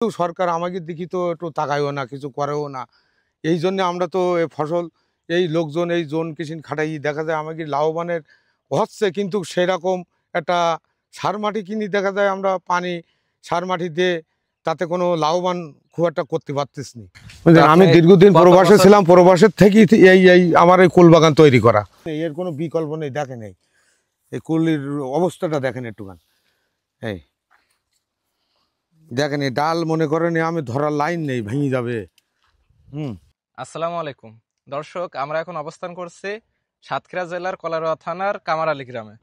সরকার আমাদের দিকে তো একটু তাকায়ও না, কিছু করেও না। এই জন্য আমরা তো এই ফসল এই লোকজন এই জোন কৃষি খাটাই দেখা যায় আমাদের লাভবানের হচ্ছে, কিন্তু সেরকম একটা সার মাটি কিনি দেখা যায় আমরা পানি সার মাটি দিয়ে তাতে কোনো লাভবান খুব একটা করতে পারতেছি না। আমি দীর্ঘদিন প্রবাসে ছিলাম, প্রবাসের থেকেই এই এই আমার এই কুল বাগান তৈরি করা। এর কোনো বিকল্প নেই, দেখেন এই কুলের অবস্থাটা দেখেন একটুখান। এই দেখেন এই ডাল মনে করেন আমি ধরার লাইন নেই, ভেঙে যাবে। আসসালামু আলাইকুম দর্শক, আমরা এখন অবস্থান করছি সাতক্ষীরা জেলার কলারোয়া থানার কামারআলী গ্রামে।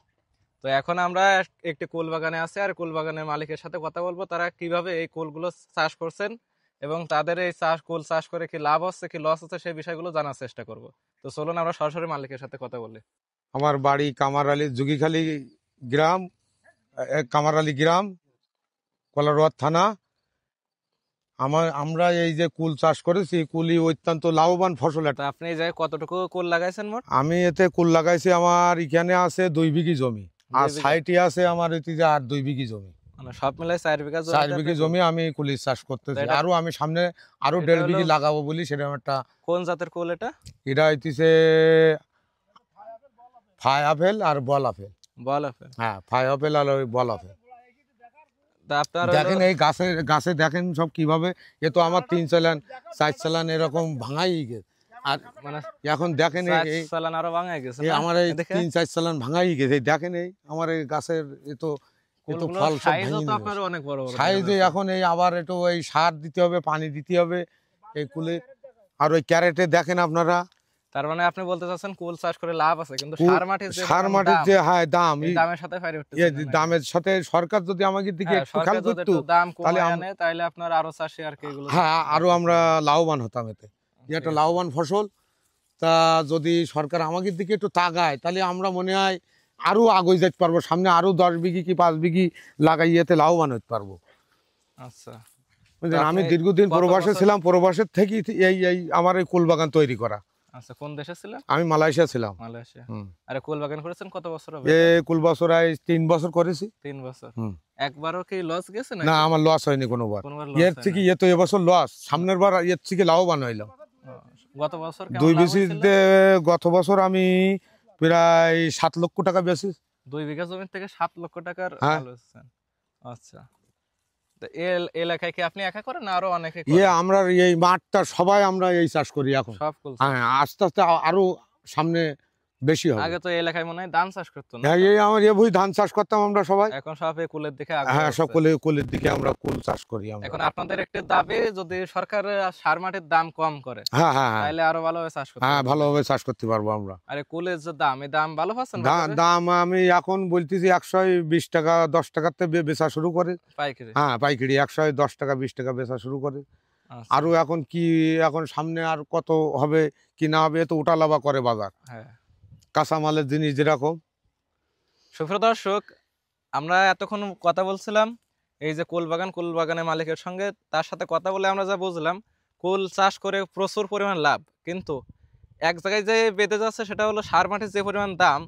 তো এখন আমরা একটি কুল বাগানে আছি, আর কুল বাগানের মালিকের সাথে কথা বলবো তারা কিভাবে এই কুলগুলো চাষ করছেন এবং তাদের এই কুল চাষ করে কি লাভ হচ্ছে কি লস হচ্ছে সেই বিষয়গুলো জানার চেষ্টা করব। তো চলুন আমরা সরাসরি মালিকের সাথে কথা বলি। আমার বাড়ি কামারআলী, যুগিখালী গ্রাম, কামারআলী গ্রাম, কলারোয়া থানা। আমরা এই যে কুল চাষ করেছি, কুলই অত্যন্ত লাভবান ফসল। আপনি এই জায়গায় কতটুকু কুল লাগাইছেন মোট? আমি এতে কুল লাগাইছি, আমার এখানে আছে 2 বিঘি জমি, আর সাইটে আছে আমার এতে যে আর 2 বিঘি জমি, মানে সব মিলাই 4 বিঘা জমি। 4 বিঘি জমি আমি কুলির চাষ করতেছি। আরো আমি সামনে আরো 1.5 বিঘি লাগাবো বলি, সেরকম একটা। কোন জাতের কুল এটা? এটা হইতেছে ফাই আপেল আর বল আপেল। বল আপেল, হ্যাঁ, ফাই আপেল আর ওই বল আপেল। দেখেন এই গাছে দেখেন সব কিভাবে, এ তো আমার 3 চালান 4 চালান এরকম ভাঙাই গেছে। আর মানে এখন দেখেন এই চালান আরো ভাঙাই গেছে, আমার এই 3-4 চালান ভাঙাই গেছে। দেখেন এই আমার এই গাছের এ তো ফল সব অনেক বড় সাইজে। এখন এই আবার একটু ওই সার দিতে হবে, পানি দিতে হবে এই কুলে। আর ওই ক্যারেটে দেখেন আপনারা। তার মানে আপনি বলতে চাচ্ছেন কুল চাষ করে লাভ আছে, কিন্তু সার মাটির যে দাম, দামের সাথে দামের সাথে সরকার যদি আমাদের দিকে একটু খেয়াল করতো তাহলে আপনার আরো চাষি আর কি এগুলো আরো আমরা লাভবান হতাম। এতে একটা লাভবান ফসল। তা যদি সরকার আমাদের দিকে একটু তাকায় তাহলে আমরা মনে হয় আরো আগে যেতে পারবো, সামনে আরো 10 বিঘি কি 5 বিঘি লাগাই এতে লাভবান হতে পারবো। আচ্ছা, আমি দীর্ঘদিন প্রবাসে ছিলাম, প্রবাসের থেকেই এই এই আমার এই কুল বাগান তৈরি করা। আচ্ছা, কোন দেশে ছিলেন? আমি মালয়েশিয়া ছিলাম। মালয়েশিয়া। আরে কুল বাগান করেছেন কত বছর হবে? কুল বছর 3 বছর করেছি। 3 বছর। একবারও কি লস গেছে না? আমার লস হয়নি কোনোবার। এর থেকে তো এবছর লস, সামনের বার এর থেকে লাভবান হইলাম। গত বছর 2 বিঘিতে গত বছর আমি প্রায় 7 লক্ষ টাকা বেশি। 2 বিঘা জমি থেকে 7 লক্ষ টাকার লাভ হয়েছে। আচ্ছা, তো এই এলাকায় কি আপনি একা করেন না আরো অনেকে করে? আমরা এই মাঠটা সবাই আমরা এই চাষ করি এখন। সব কুল। হ্যাঁ, আস্তে আস্তে আরো সামনে বেশি হবে। আগে তো এই এলাকায় মনে হয় ধান চাষ করতো না? হ্যাঁ, এই আমার এবই ধান চাষ করতাম আমরা সবাই। এখন সব এই কুলের দিকে হ্যাঁ, সব কুলের দিকে আমরা কুল চাষ করি। এখন আপনাদের একটা দাবি, যদি সরকার সার মাটির দাম কম করে তাহলে আরো ভালোভাবে চাষ করতে। হ্যাঁ, ভালোভাবে চাষ করতে পারবো আমরা। আরে কুলের যে দাম, এই দাম ভালো পাচ্ছেন? দাম আমি এখন বলতেছি 120 টাকা 10 টাকাতে বেচা শুরু করে পাইকারি। হ্যাঁ, পাইকারি 110 টাকা 20 টাকা বেচা শুরু করে। আরো এখন কি, এখন সামনে আর কত হবে কি না হবে, তো উঠালাবা করে বাজার। হ্যাঁ, কাঁচামালের জিনিস যেরকম। সুপ্রিয় দর্শক, আমরা এতক্ষণ কথা বলছিলাম এই যে কুল বাগানের মালিকের সঙ্গে। তার সাথে কথা বলে আমরা যা বুঝলাম, কুল চাষ করে প্রচুর পরিমাণ লাভ, কিন্তু এক জায়গায় যে বেঁধে যাচ্ছে সেটা হলো সার মাটির যে পরিমাণ দাম,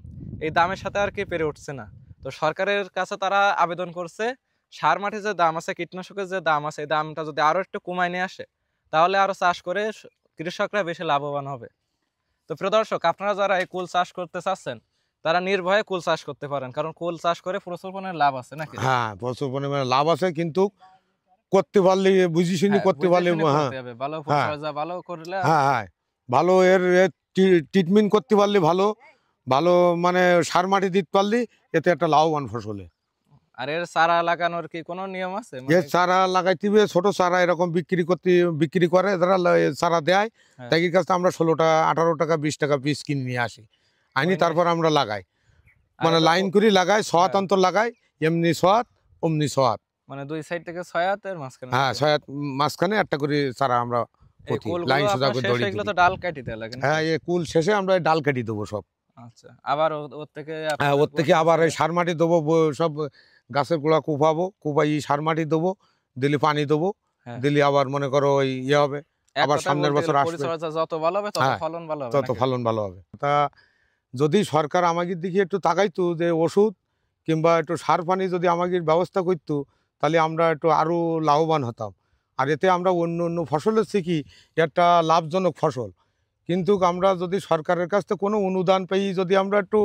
এই দামের সাথে আর কি পেরে উঠছে না। তো সরকারের কাছে তারা আবেদন করছে সার মাটির যে দাম আছে, কীটনাশকের যে দাম আছে, এই দামটা যদি আরো একটু কমায় নিয়ে আসে তাহলে আরো চাষ করে কৃষকরা বেশি লাভবান হবে। তো প্রিয় দর্শক, আপনারা যারা এই কুল চাষ করতে চাচ্ছেন তারা নির্ভয়ে কুল চাষ করতে পারেন, কারণ কুল চাষ করে প্রচুর পরিমাণে লাভ আছে নাকি? হ্যাঁ, প্রচুর পরিমাণে লাভ আছে, কিন্তু করতে পারলে বুঝি শুনি করতে পারলে ভালো করলে। হ্যাঁ, ভালো এর ট্রিটমেন্ট করতে পারলে ভালো ভালো মানে সার মাটি দিতে পারলে এতে একটা লাভবান ফসলে। আর এর চারা লাগানোর কি কোনো নিয়ম আছে? এর চারা লাগাইতে হবে, ছোট চারা এরকম বিক্রি করে যারা চারা দেয়, তাই কাছে আমরা 16 টাকা 18 টাকা 20 টাকা পিস কিনে নিয়ে আসি, আনি তারপর আমরা লাগাই। মানে লাইন করে লাগাই, সহাত অন্তর লাগাই, এমনি সহাত অমনি সহাত, মানে 2 সাইড থেকে 6 হাতের মাঝখানে। হ্যাঁ, 6 হাত মাঝখানে একটা করে চারা আমরা লাইন সোজা করে দড়ি। এগুলো তো ডাল কেটে দেয়া লাগে। হ্যাঁ, এই কুল শেষে আমরা ডাল কেটে দেবো সব। আচ্ছা, আবার ওর থেকে আবার এই সার মাটি দেবো, সব গাছের গোড়া কুপাবো, কুপাই সার মাটি দেবো, দিলে পানি দেবো, দিলে আবার মনে করো ওই ইয়ে হবে, আবার সামনের বছর আসবে। যত ভালো হবে তত ফলন ভালো হবে, তত ফলন ভালো হবে। তা যদি সরকার আমাদের দিকে একটু তাকাইতো, যে ওষুধ কিংবা একটু সার পানি যদি আমাদের ব্যবস্থা করতো, তাহলে আমরা একটু আরো লাভবান হতাম। আর এতে আমরা অন্য অন্য ফসলের থেকে একটা লাভজনক ফসল। কিন্তু আমরা যদি সরকারের কাছ থেকে কোনো অনুদান পেয়ে যদি আমরা একটু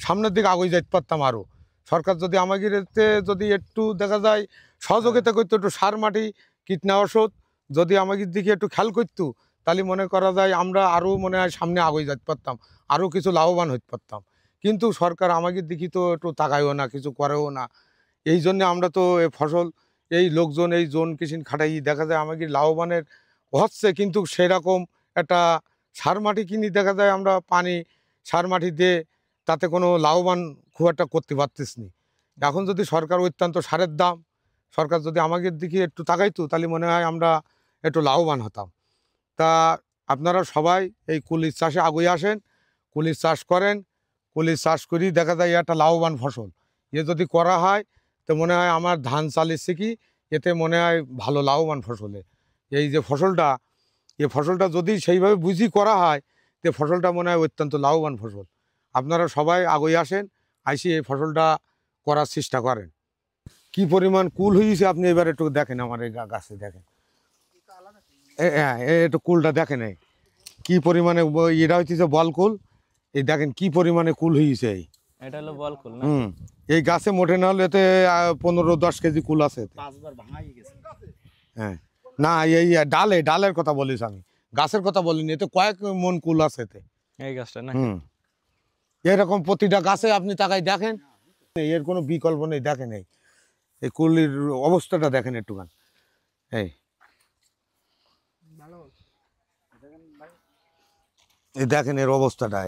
সামনের দিকে আগে যেতে পারতাম, আরও সরকার যদি আমাদের এতে যদি একটু দেখা যায় সহযোগিতা করতো, একটু সার মাটি কীটনাশক যদি আমাদের দিকে একটু খেয়াল করতো, তাহলে মনে করা যায় আমরা আরও মনে হয় সামনে আগে যেতে পারতাম, আরও কিছু লাভবান হতে পারতাম। কিন্তু সরকার আমাদের দিকে তো একটু তাকায়ও না, কিছু করেও না। এই জন্যে আমরা তো এ ফসল এই লোকজন এই জোন কৃষি খাটাই দেখা যায় আমাদের লাভবানের হচ্ছে, কিন্তু সেরকম একটা সার মাটি কিনি দেখা যায় আমরা পানি সার মাটি দিয়ে তাতে কোনো লাভবান খুব একটা করতে পারতেছি না। এখন যদি সরকার অত্যন্ত সারের দাম সরকার যদি আমাদের দিকে একটু তাকাইতো, তাহলে মনে হয় আমরা একটু লাভবান হতাম। তা আপনারা সবাই এই কুলির চাষে আগুয়ে আসেন, কুলির চাষ করেন। কুলির চাষ করি দেখা যায় একটা লাভবান ফসল। এ যদি করা হয় তো মনে হয় আমার ধান চালিয়েছে কি এতে মনে হয় ভালো লাভবান ফসলে এই যে ফসলটা, এই ফসলটা যদি সেইভাবে বুঝি করা হয় তো ফসলটা মনে হয় অত্যন্ত লাভবান ফসল। আপনারা সবাই আগুয়ে আসেন, আইসি এই ফসলটা করার চেষ্টা করেন। কি পরিমাণ কুল হয়েছে আপনি এবার একটু দেখেন, আমার এই গাছে দেখেন, হ্যাঁ একটু কুলটা দেখেন, এই কি পরিমাণে এটা হচ্ছে বল কুল। এই দেখেন কি পরিমাণে কুল হয়েছে। এটা হলো বল কুল না? এই গাছে মোটে না হলে এতে 15-10 কেজি কুল আছে এতে। হ্যাঁ না, এই ডালে ডালের কথা বলিস, আমি গাছের কথা বলিনি। এতে কয়েক মন কুল আছে এতে এই গাছটা না? এরকম প্রতিটা গাছে আপনি তাকাই দেখেন, এর কোনো বিকল্প নেই। দেখেন এই কুলির অবস্থাটা দেখেন একটুখান, এই দেখেন এর অবস্থাটা।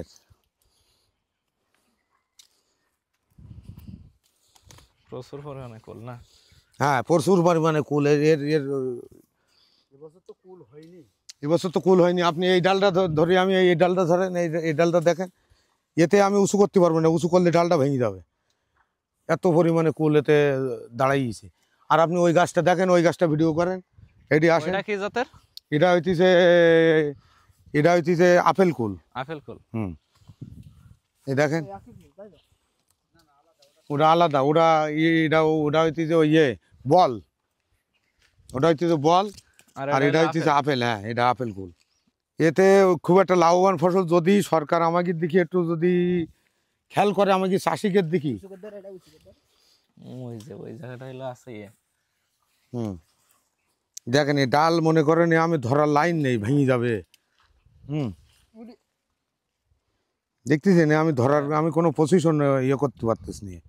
প্রচুর পরিমাণে কুল না? হ্যাঁ প্রচুর পরিমাণে কুল। এর এর এর এবছর তো কুল হয়নি। আপনি এই ডালটা ধরে, আমি এই ডালটা ধরেন, এই ডালটা দেখেন, এতে আমি উঁচু করতে পারবো না, উঁচু করলে ডালটা ভেঙে যাবে, এত পরিমাণে কুল এতে দাঁড়াইছে। আর আপনি ওই গাছটা দেখেন, ওই গাছটা ভিডিও করেন, এটি আসেন। এটা কি জাতের? এটা হইতেছে আপেল কুল। আপেল কুল? এই দেখেন, ওটা আলাদা, ওটা হইতেছে ওই বল, ওটা হইতেছে বল, আর এটা হইতেছে আপেল। হ্যাঁ এটা আপেল কুল। এতে খুব একটা লাভবান ফসল যদি সরকার আমাদের দিকে একটু যদি খেয়াল করে, আমাদের চাষিকের দিকে। ওই যে ওই জায়গাটা হলো আছে। দেখেন এই ডাল মনে করেন আমি ধরার লাইন নেই, ভেঙে যাবে। দেখতেছেন আমি ধরার, আমি কোনো পজিশন ইয়ে করতে পারতেছি না।